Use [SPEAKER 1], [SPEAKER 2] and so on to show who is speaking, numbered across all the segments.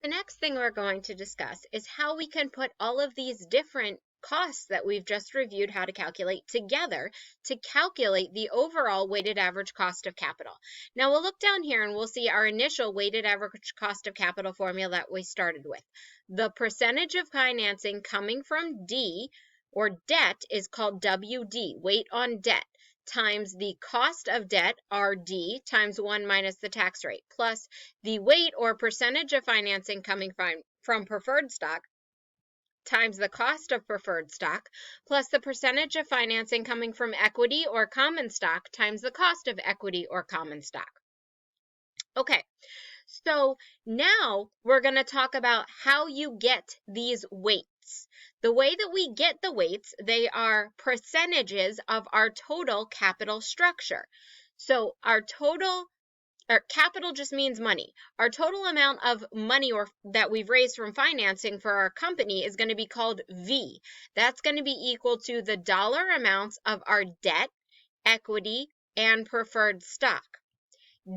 [SPEAKER 1] The next thing we're going to discuss is how we can put all of these different costs that we've just reviewed how to calculate together to calculate the overall weighted average cost of capital. Now we'll look down here and we'll see our initial weighted average cost of capital formula that we started with. The percentage of financing coming from D or debt is called WD, weight on debt, times the cost of debt, RD, times 1 minus the tax rate, plus the weight or percentage of financing coming from preferred stock, times the cost of preferred stock, plus the percentage of financing coming from equity or common stock, times the cost of equity or common stock. Okay, so now we're going to talk about how you get these weights. The way that we get the weights, they are percentages of our total capital structure. So our capital just means money. Our total amount of money that we've raised from financing for our company is going to be called V. That's going to be equal to the dollar amounts of our debt, equity, and preferred stock.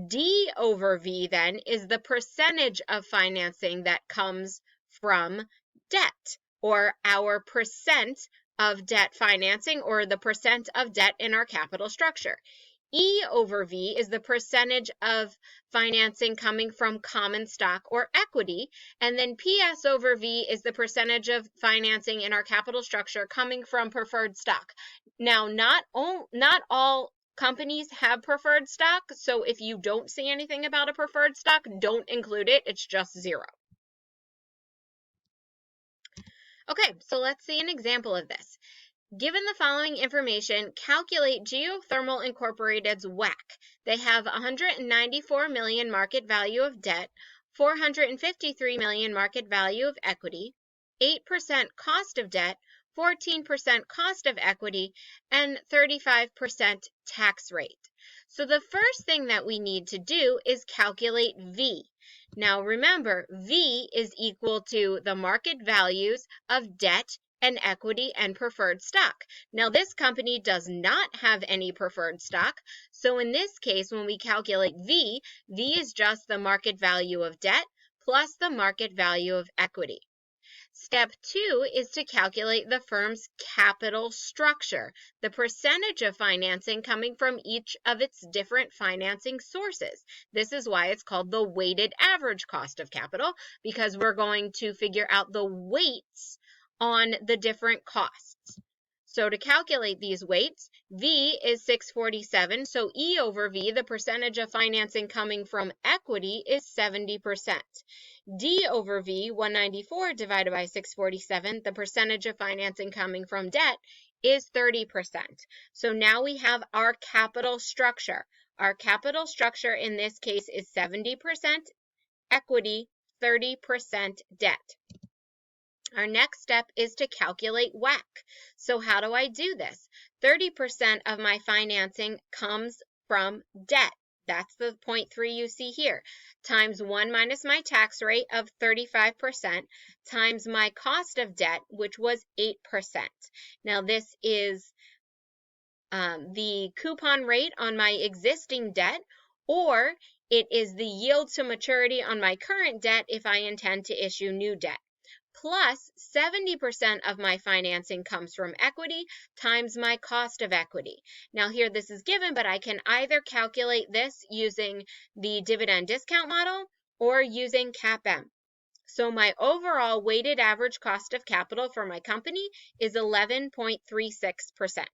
[SPEAKER 1] D over V then is the percentage of financing that comes from debt, or our percent of debt financing, or the percent of debt in our capital structure. E over V is the percentage of financing coming from common stock or equity, and then PS over V is the percentage of financing in our capital structure coming from preferred stock. Now, not all companies have preferred stock, so if you don't see anything about a preferred stock, don't include it. It's just 0. Okay, so let's see an example of this. Given the following information, calculate Geothermal Incorporated's WACC. They have 194 million market value of debt, 453 million market value of equity, 8% cost of debt, 14% cost of equity, and 35% tax rate. So the first thing that we need to do is calculate V. Now remember, V is equal to the market values of debt and equity and preferred stock. Now this company does not have any preferred stock, so in this case when we calculate V, V is just the market value of debt plus the market value of equity. Step 2 is to calculate the firm's capital structure, the percentage of financing coming from each of its different financing sources. This is why it's called the weighted average cost of capital, because we're going to figure out the weights on the different costs. So to calculate these weights, V is 647, so E over V, the percentage of financing coming from equity, is 70%. D over V, 194 divided by 647, the percentage of financing coming from debt, is 30%. So now we have our capital structure. Our capital structure in this case is 70% equity, 30% debt. Our next step is to calculate WACC. So how do I do this? 30% of my financing comes from debt. That's the 0.3 you see here, times 1 minus my tax rate of 35%, times my cost of debt, which was 8%. Now this is the coupon rate on my existing debt, or it is the yield to maturity on my current debt if I intend to issue new debt. Plus 70% of my financing comes from equity times my cost of equity. Now here this is given, but I can either calculate this using the dividend discount model or using CAPM. So my overall weighted average cost of capital for my company is 11.36%.